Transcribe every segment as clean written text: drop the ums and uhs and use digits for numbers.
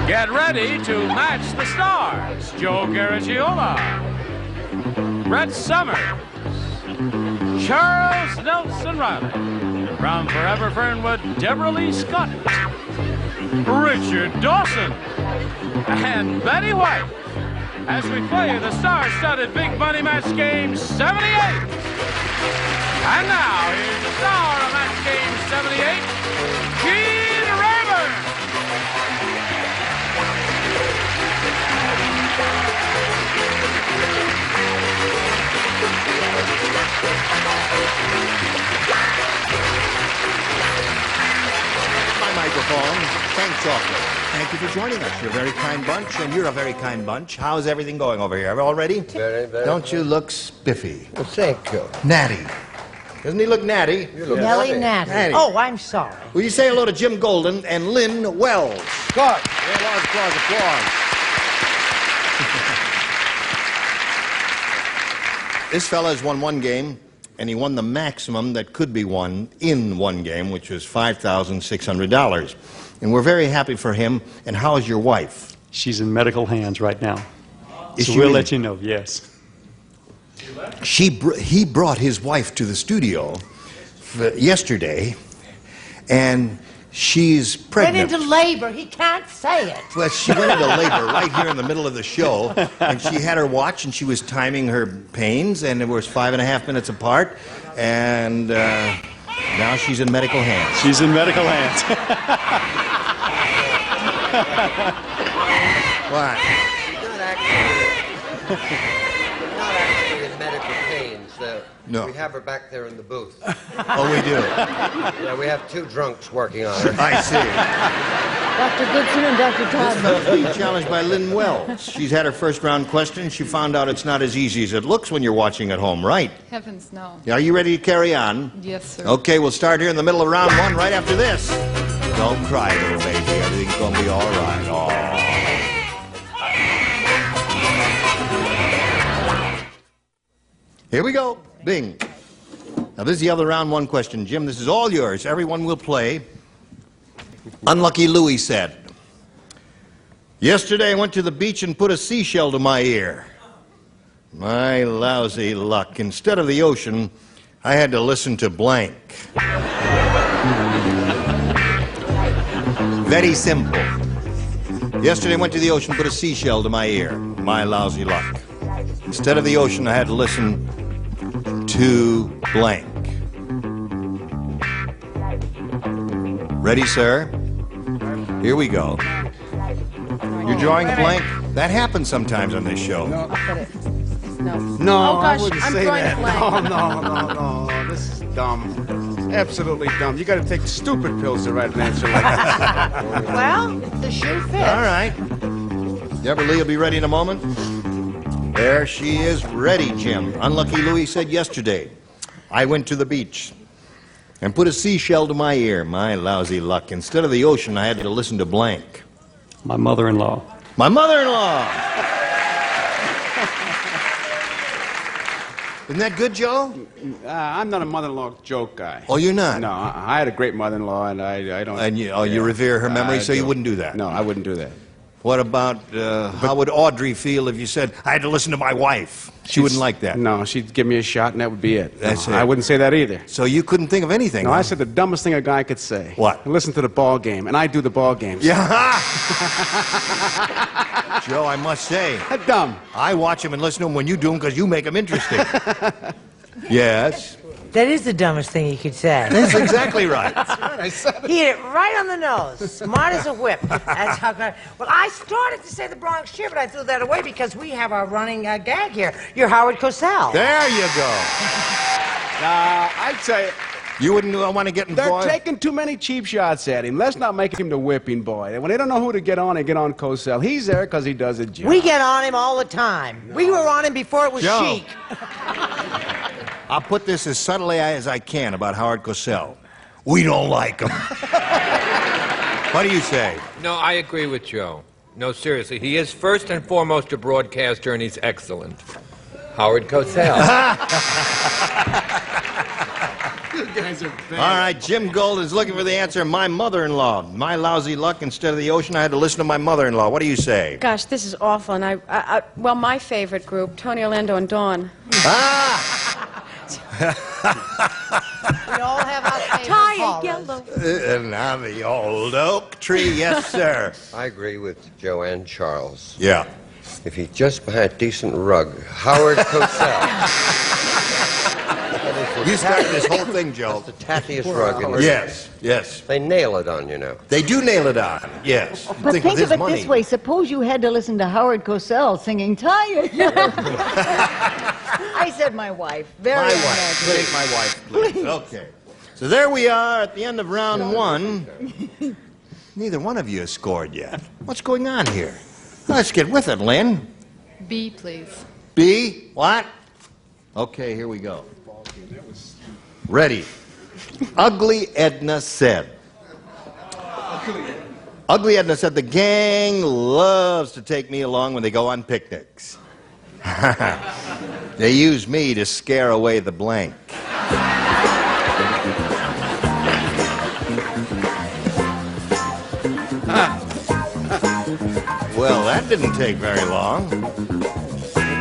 Get ready to match the stars. Joe Garagiola, Brett Summers, Charles Nelson Reilly, from Forever Fernwood, Debralee, Scotland, Richard Dawson, and Betty White, as we play the star-studded Big Money Match Game 78. And now, here's the star of Match Game 78, Gene Rayburn. My microphone. Thanks awfully. Thank you for joining us. You're a very kind bunch, and you're a very kind bunch. How's everything going over here? All ready? Very, very. Don't you look spiffy? Well, thank you. Natty. Doesn't he look natty? You look Nellie lovely. Natty. Oh, I'm sorry. Will you say hello to Jim Golden and Lynn Wells? Good. Yeah, large applause. This fella has won one game, and he won the maximum that could be won in one game, which was $5,600. And we're very happy for him. And how is your wife? She's in medical hands right now. Is So she we'll really? let you know, yes. He brought his wife to the studio yesterday, and she's Went pregnant. into labor. He can't say it. Well, she went into labor right here in the middle of the show, and she had her watch, and she was timing her pains, and it was 5.5 minutes apart, and now she's in medical hands. She's in medical hands. What? Not actually in medical pains. No. We have her back there in the booth. Oh, we do. Yeah, we have two drunks working on her. I see. Dr. Goodson and Dr. This Todd. fella's being challenged by Lynn Wells. She's had her first round question. She found out it's not as easy as it looks when you're watching at home, right? Heavens, no. Are you ready to carry on? Yes, sir. Okay, we'll start here in the middle of round one right after this. Don't cry, little baby. Everything's going to be all right. Oh. Here we go. Bing. Now, this is the other round one question. Jim, this is all yours. Everyone will play. Unlucky Louie said, yesterday I went to the beach and put a seashell to my ear. My lousy luck. Instead of the ocean, I had to listen to blank. Very simple. Yesterday I went to the ocean, put a seashell to my ear. My lousy luck. Instead of the ocean, I had to listen to blank. Ready, sir? Here we go. You're drawing a blank? That happens sometimes on this show. No. No, Oh, gosh, I wouldn't I'm say drawing that. a blank. No. This is dumb. Absolutely dumb. You got to take stupid pills to write an answer like that. Well, the shoe fits. All right. Debralee will be ready in a moment. There she is, ready, Jim. Unlucky Louie said yesterday, I went to the beach and put a seashell to my ear. My lousy luck. Instead of the ocean, I had to listen to blank. My mother-in-law. My mother-in-law. Isn't that good, Joe? I'm not a mother-in-law joke guy. Oh, you're not? No, I had a great mother-in-law, and I don't... And you revere her memory, so you wouldn't do that? No, I wouldn't do that. What about, how would Audrey feel if you said, I had to listen to my wife? She wouldn't like that. No, she'd give me a shot, and that would be it. That's No, it. I wouldn't say that either. So you couldn't think of anything? No, huh? I said the dumbest thing a guy could say. What? Listen to the ball game, and I do the ball games. Yeah. Joe, I must say, That's dumb. I watch him and listen to him when you do them because you make them interesting. Yes. That is the dumbest thing he could say. That's exactly right. He hit it right on the nose. Smart as a whip. That's how good. Well, I started to say the Bronx Cheer, but I threw that away because we have our running gag here. You're Howard Cosell. There you go. I'd say You wouldn't want to get they're involved? taking too many cheap shots at him. Let's not make him the whipping boy. When they don't know who to get on, they get on Cosell. He's there because he does a job. We get on him all the time. We were on him before it was Joe. chic. I'll put this as subtly as I can about Howard Cosell. We don't like him. What do you say? No, I agree with Joe. No, seriously, he is first and foremost a broadcaster, and he's excellent. Howard Cosell. You guys are bad. All right, Jim Golden's looking for the answer. My mother-in-law. My lousy luck, instead of the ocean, I had to listen to my mother-in-law. What do you say? Gosh, this is awful. And well, my favorite group, Tony Orlando and Dawn. Ah! We all have our favorite Tired horrors. yellow. Now the old oak tree, yes, sir. I agree with Joanne Charles. Yeah. If he just buy a decent rug, Howard Cosell. You started this whole thing, Joe. The tattiest rug in the Yes, yes. They nail it on, you know. They do nail it on, yes. But think with of his it money. this way. Suppose you had to listen to Howard Cosell singing Tired. I said my wife. Very My wife. unlikely. Take my wife, please. Okay. So there we are at the end of round one. Neither one of you has scored yet. What's going on here? Let's get with it, Lynn. B, please. B, what? Okay, here we go. Ready. Ugly Edna said. Ugly Edna said, the gang loves to take me along when they go on picnics. They use me to scare away the blank. Well, that didn't take very long.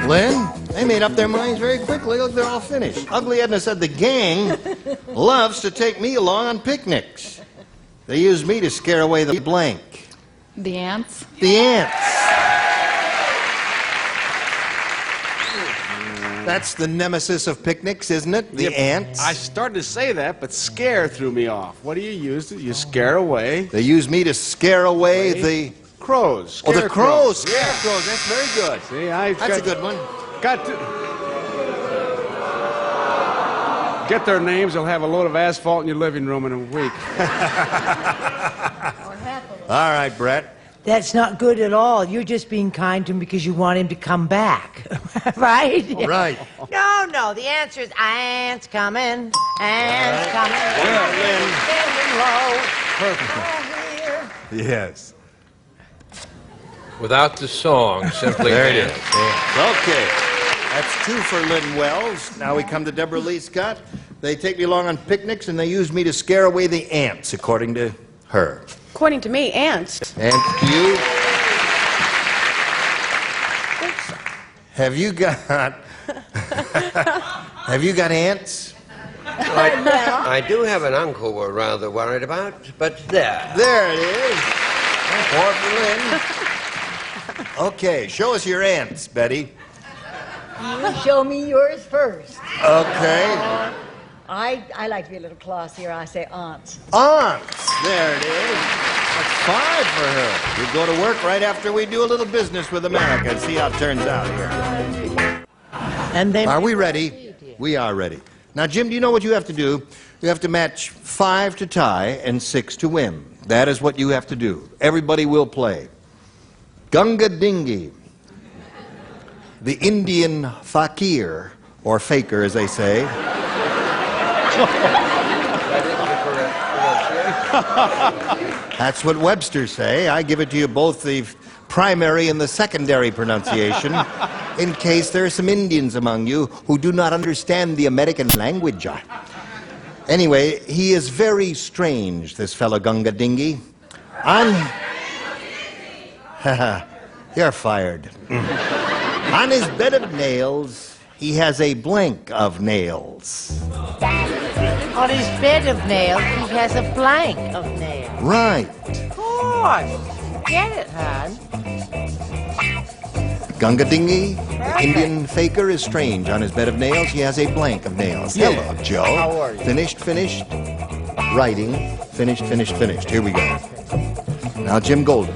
Lynn, they made up their minds very quickly. Look, they're all finished. Ugly Edna said, the gang loves to take me along on picnics. They use me to scare away the blank. The ants. The ants. That's the nemesis of picnics, isn't it? The ants. I started to say that, but scare threw me off. What do you use? You scare away They use me to scare away the... crows. Oh, the crows. Yeah. Scarecrows. That's very good. See, That's a good one. Got to get their names. They'll have a load of asphalt in your living room in a week. All right, Brett. That's not good at all. You're just being kind to him because you want him to come back. Right? Right. No. The answer is ants coming. Ants coming. Standing low. Perfect. Here. Yes. Without the song, simply There it is. ants. Okay. That's two for Lynn Wells. Now we come to Debralee Scott. They take me along on picnics and they use me to scare away the ants, according to her. According to me, ants. Ants to you? Have you got... Have you got ants? I do have an uncle we're rather worried about, but there. There it is. Four for Lynn. Okay, show us your ants, Betty. You show me yours first. Okay. I like to be a little classier. I say aunts. Aunts. There it is. That's 5 for her. We go to work right after we do a little business with America and see how it turns out here. And then Are we ready? We are ready. Now, Jim, do you know what you have to do? You have to match 5 to tie and 6 to win. That is what you have to do. Everybody will play. Gunga Dingy, the Indian fakir, or faker as they say. That's what Webster say. I give it to you both the primary and the secondary pronunciation in case there are some Indians among you who do not understand the American language. Anyway, he is very strange, this fellow Gunga Dingy. You're fired. On his bed of nails, he has a blank of nails. on his bed of nails, he has a blank of nails. Right. Of course. Get it, hon. Gunga Dingy, the Indian faker, is strange. On his bed of nails, he has a blank of nails. Yeah. Hello, Joe. How are you? Finished. Writing. Finished. Here we go. Now, Jim Golden.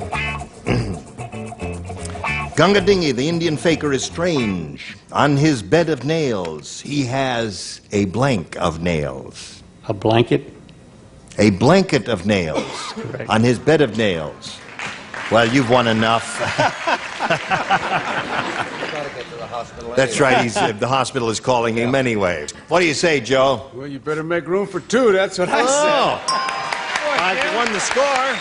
Gunga Dingy, the Indian faker, is strange. On his bed of nails, he has a blank of nails. A blanket? A blanket of nails. Correct. On his bed of nails. Well, you've won enough. Gotta get to the hospital. That's right. The hospital is calling him anyway. What do you say, Joe? Well, you better make room for two. That's what I said. Oh, 5-1 the score.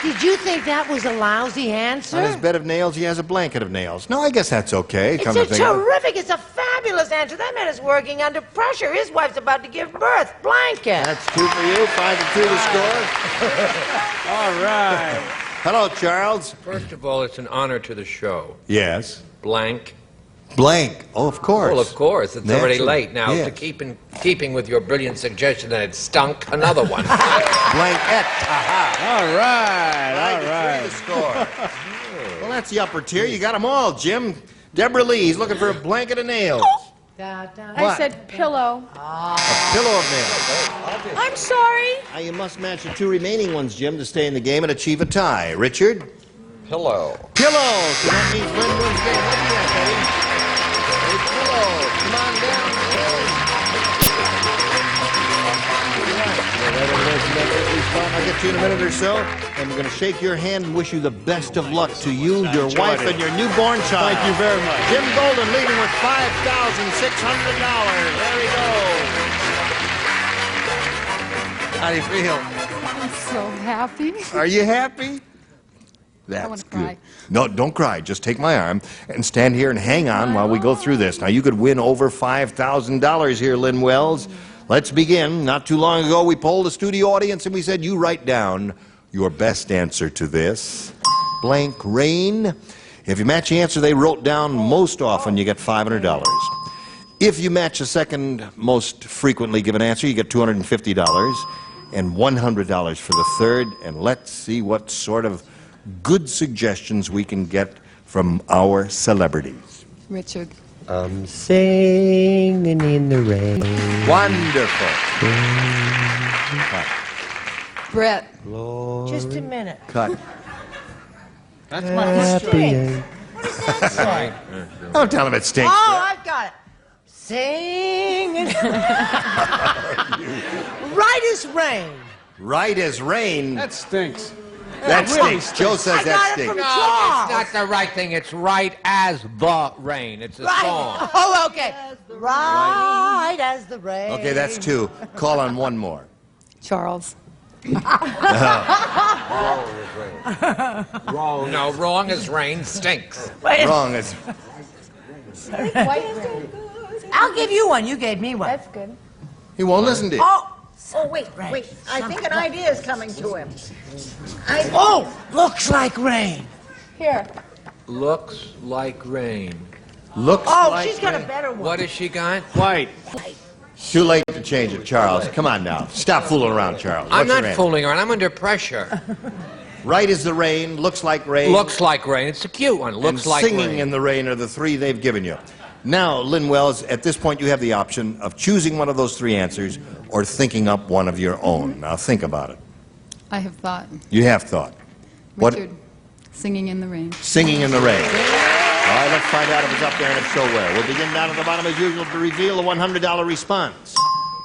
Did you think that was a lousy answer? On his bed of nails, he has a blanket of nails. No, I guess that's okay. It's Come to think of it. terrific. It's a fabulous answer. That man is working under pressure. His wife's about to give birth. Blanket. That's 2 for you. 5 to 2 to score. All right. Hello, Charles. First of all, it's an honor to the show. Yes. Blank. Blank. Oh, of course. Well, of course. It's already Naturally. late. Now, Yes. to keep in keeping with your brilliant suggestion that it stunk, another one. Blanket. Aha. All right. 5 All to 3 right. to score. Well, that's the upper tier. You got them all, Jim. Debralee, he's looking for a blanket of nails. I What? said pillow. A pillow of nails. I'm sorry. Now, you must match the 2 remaining ones, Jim, to stay in the game and achieve a tie. Richard? Pillow. Pillow. So that means Lynn wins the game. What do you have, Eddie? A pillow. Come on down. I'll get to you in a minute or so, and we're going to shake your hand and wish you the best of luck to you, your enjoyed wife, it. and your newborn child. Thank you very much. Jim Golden leading with $5,600. There he goes. How do you feel? I'm so happy. Are you happy? That's wanna good. cry. No, don't cry. Just take my arm and stand here and hang on while we go through this. Now, you could win over $5,000 here, Lynn Wells. Let's begin. Not too long ago, we polled the studio audience and we said, you write down your best answer to this. Blank rain. If you match the answer they wrote down most often, you get $500. If you match the second most frequently given answer, you get $250 and $100 for the third. And let's see what sort of good suggestions we can get from our celebrities. Richard. I'm singing in the rain. Wonderful. Brett. Just a minute. Cut. That's my Stink. What does that say? Don't tell him it stinks. Oh, I've got it. Sing. Right as rain. Right as rain. That stinks. That really stinks. Joe says I that got it stinks. from No, Charles. it's not the right thing. It's right as the rain. It's a song. Right. Oh, okay. Right as the rain. Okay, that's 2. Call on one more. Charles. Wrong. No, wrong as rain stinks. Wait, Wrong. It's, I'll give you one. You gave me one. That's good. he won't listen to you. Oh, wait. I think an idea is coming to him. Oh, looks like rain. Here. Looks like rain. Looks Oh, like she's got a rain. better one. What has she got? White. Too late to change it, Charles. Come on now. Stop fooling around, Charles. I'm What's your not answer? fooling around. I'm under pressure. Right as the rain, looks like rain. Looks like rain. It's a cute one. Looks and like singing rain. in the rain are the 3 they've given you. Now, Lynn Wells, at this point you have the option of choosing one of those 3 answers or thinking up one of your own. Now think about it. I have thought. You have thought. What? Richard. Singing in the rain. Singing in the rain. All right, let's find out if it's up there and if so where. We'll begin down at the bottom as usual to reveal the $100 response.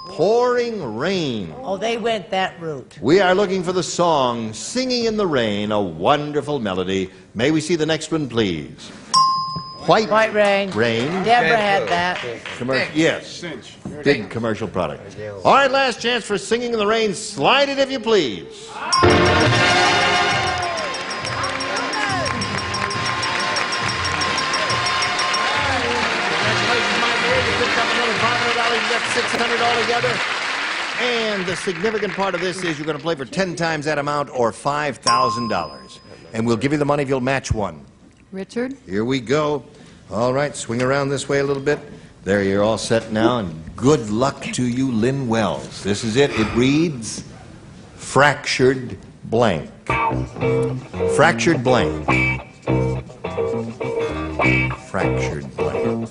Pouring rain. Oh, they went that route. We are looking for the song Singing in the Rain, a wonderful melody. May we see the next one, please? White rain. Rain. Deborah had that. Yes. Cinch. Big commercial product. All right, last chance for Singing in the Rain. Slide it if you please. Congratulations, my dear. You picked up another $500. You got $600 altogether. And the significant part of this is you're going to play for 10 times that amount or $5,000. And we'll give you the money if you'll match one. Richard. Here we go. All right, swing around this way a little bit. There, you're all set now, and good luck to you, Lynn Wells. This is it. It reads, Fractured Blank. Fractured Blank. Fractured Blank.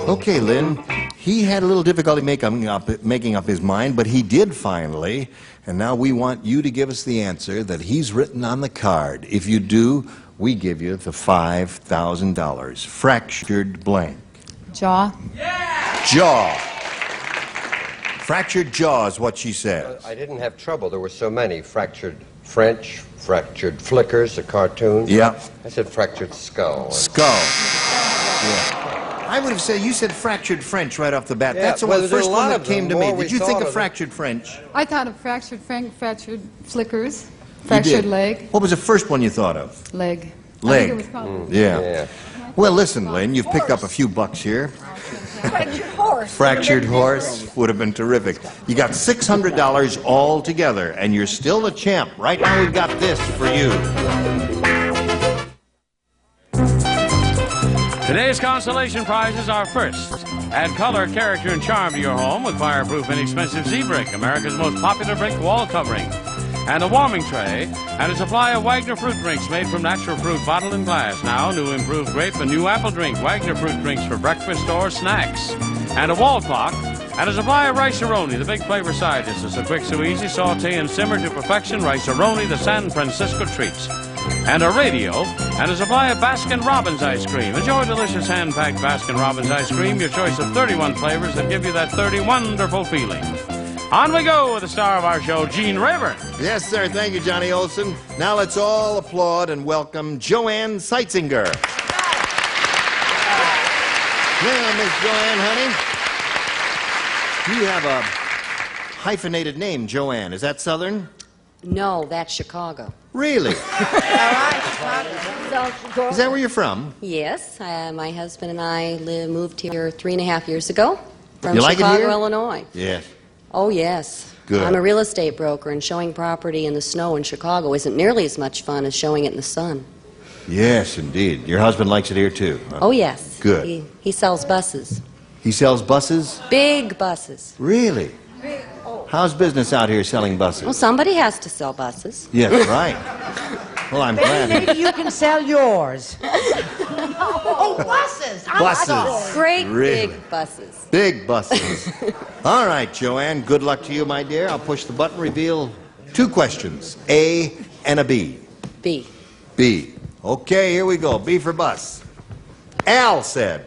Okay, Lynn, he had a little difficulty making up his mind, but he did finally, and now we want you to give us the answer that he's written on the card. If you do, we give you the $5,000. Fractured blank. Jaw. Jaw. Fractured jaws, what she says. I didn't have trouble. There were so many. Fractured French, fractured flickers, a cartoon. Yeah. I said fractured skull. Skull. Yeah. I would have said, you said fractured French right off the bat. Yeah, That's the well, first one that of came to them. me. More we Did you think thought of of fractured French? I thought of fractured Frank, fractured flickers, You fractured did. leg. What was the first one you thought of? Leg. I Leg. think it was probably Yeah. Well, listen, Lynn, you've picked up a few bucks here. Fractured horse. Fractured horse would have been terrific. You got $600 all together, and you're still the champ. Right now, we've got this for you. Today's consolation prizes are first. Add color, character, and charm to your home with fireproof inexpensive Z-Brick, America's most popular brick wall covering. And a warming tray, and a supply of Wagner fruit drinks made from natural fruit bottled in glass. Now, new improved grape and new apple drink, Wagner fruit drinks for breakfast or snacks. And a wall clock, and a supply of Rice-A-Roni, the big flavor side dish. It's so quick, so easy, saute and simmer to perfection. Rice-A-Roni, the San Francisco treats. And a radio, and a supply of Baskin-Robbins ice cream. Enjoy delicious hand-packed Baskin-Robbins ice cream, your choice of 31 flavors that give you that 30 wonderful feeling. On we go with the star of our show, Gene Rayburn. Yes, sir. Thank you, Johnny Olson. Now let's all applaud and welcome Joanne Seitzinger. Well, Miss Joanne, honey, you have a hyphenated name, Joanne. Is that Southern? No, that's Chicago. Really? Is that where you're from? Yes, my husband and I moved here 3.5 years ago from You like it Chicago, here? Illinois. Yes. Oh, yes. Good. I'm a real estate broker, and showing property in the snow in Chicago isn't nearly as much fun as showing it in the sun. Yes, indeed. Your husband likes it here, too. Huh? Oh, yes. Good. He sells buses. He sells buses? Big buses. Really? How's business out here selling buses? Well, somebody has to sell buses. Yes, right. Well, I'm glad. Maybe you can sell yours. Oh, buses. Buses. Great Really? big buses. Big buses. All right, Joanne, good luck to you, my dear. I'll push the button, reveal 2 questions, A and a B. B. B. Okay, here we go. B for bus. Al said,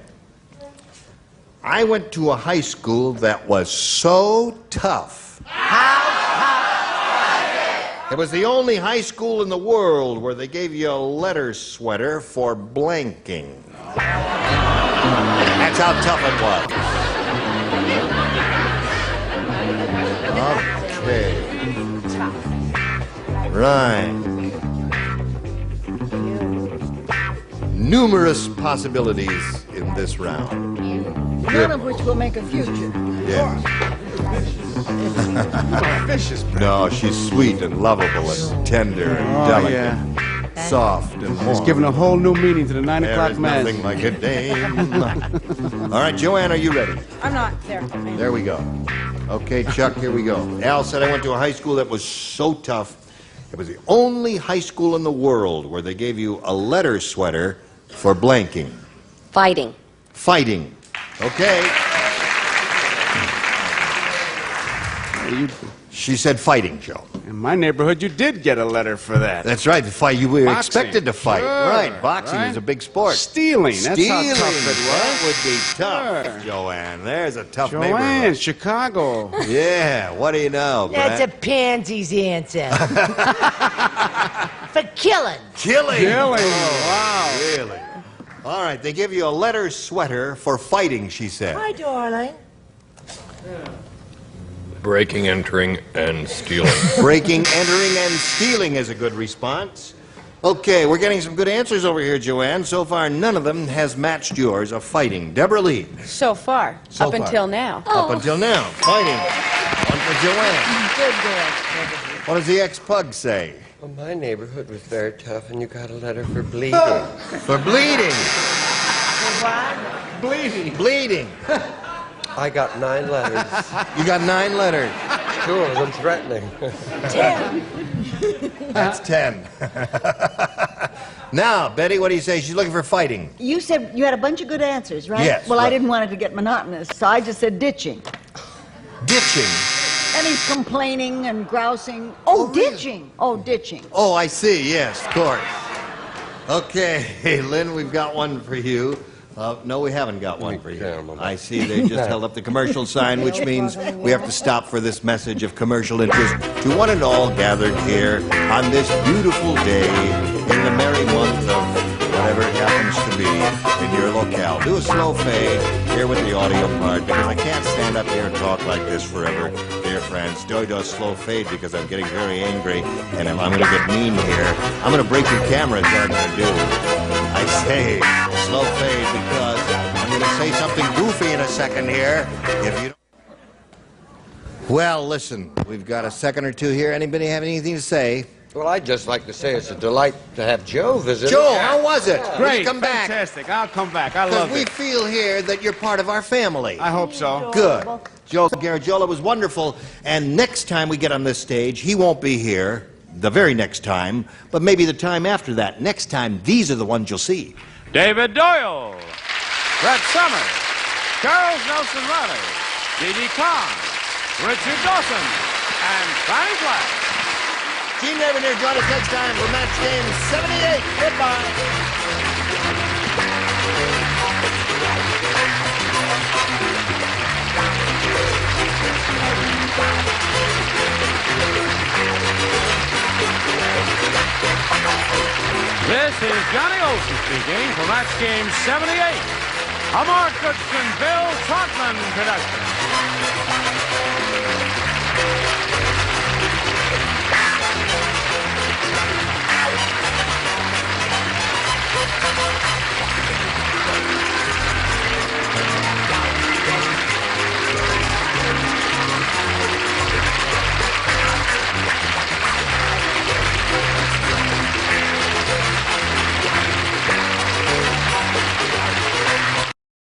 I went to a high school that was so tough. It was the only high school in the world where they gave you a letter sweater for blanking. That's how tough it was. Okay. Right. Numerous possibilities in this round. None of which will make a future. Yes. Vicious. No, she's sweet and lovable and tender and delicate. Soft and warm. It's given a whole new meaning to the 9 There o'clock is mass. nothing like a dame. All right, Joanne, are you ready? I'm not there. There we go. Okay, Chuck, here we go. Al said, I went to a high school that was so tough. It was the only high school in the world where they gave you a letter sweater for blanking. Fighting. Fighting. Okay. She said fighting, Joe. In my neighborhood, you did get a letter for that. That's right. Fight. You were Boxing. expected to fight. Sure, Right. Boxing right. is a big sport. Stealing. That's Stealing. how tough it was. That would be tough, Sure. Joanne. There's a tough Joanne, neighborhood. Chicago. Yeah. What do you know, That's a Brett? pansy's answer. For killing. Killing. Killing. Oh, Wow. Really? All right. They give you a letter sweater for fighting, she said. Hi, darling. Breaking, entering, and stealing. Breaking, entering, and stealing is a good response. Okay, we're getting some good answers over here, Joanne. So far, none of them has matched yours of fighting. Debralee. So far. So up far. until now. Up until now, fighting. One for Joanne. Good girl. What does the ex-pug say? Well, my neighborhood was very tough, and you got a letter for bleeding. For bleeding. Bleeding. Bleeding. I got 9 letters. You got 9 letters. 2 of them threatening. 10. That's 10. Now, Betty, what do you say? She's looking for fighting. You said you had a bunch of good answers, right? Yes, Well, right. I didn't want it to get monotonous, so I just said ditching. Ditching. And he's complaining and grousing. Oh, ditching. Oh, ditching. Oh, I see. Yes, of course. Okay, Lynn, we've got one for you. No, we haven't got one for you. Gentlemen. I see they just held up the commercial sign, which means we have to stop for this message of commercial interest to one and all gathered here on this beautiful day in the merry month of whatever it happens to be in your locale. Do a slow fade here with the audio part because I can't stand up here and talk like this forever, dear friends. Do a slow fade because I'm getting very angry and I'm going to get mean here. I'm going to break your camera is what I'm going to do. I say slow fade because I'm going to say something goofy in a second here. If you don't... Well, listen, we've got a second or two here. Anybody have anything to say? Well, I'd just like to say it's a delight to have Joe visit. Joe, how was it? Will Great, you come back? fantastic. I'll come back. I Because love we it. feel here that you're part of our family. I hope so. Good. Joe Garagiola was wonderful. And next time we get on this stage, he won't be here the very next time, but maybe the time after that. Next time, these are the ones you'll see. David Doyle, Brett Summers, Charles Nelson Reilly, D.D. Kahn, Richard Dawson, and Frank Black. Gene Nevernear, join us next time for Match Game 78. Goodbye. This is Johnny Olson speaking for Match Game 78, a Mark Goodson, Bill Trotman production.